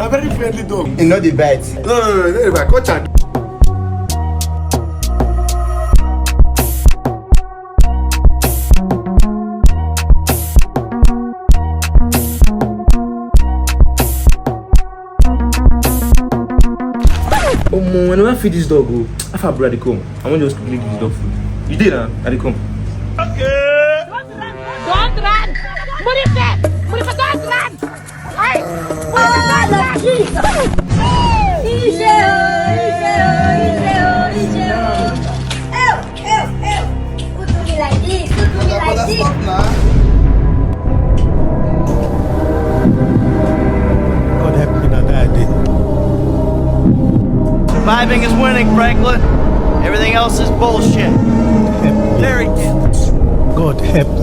A very friendly dog. You know the bite. No, coach am. Oh, when I feed this dog, I have brother come. I want to just quickly give this dog food. You did, huh? I come. Okay. Don't run! Murife! Murife, don't run! Hey! Murife, don't run! Who do me like this? Who do me like this? God help me now, Daddy. Surviving is winning, Franklin. Everything else is bullshit. Very good. God help me.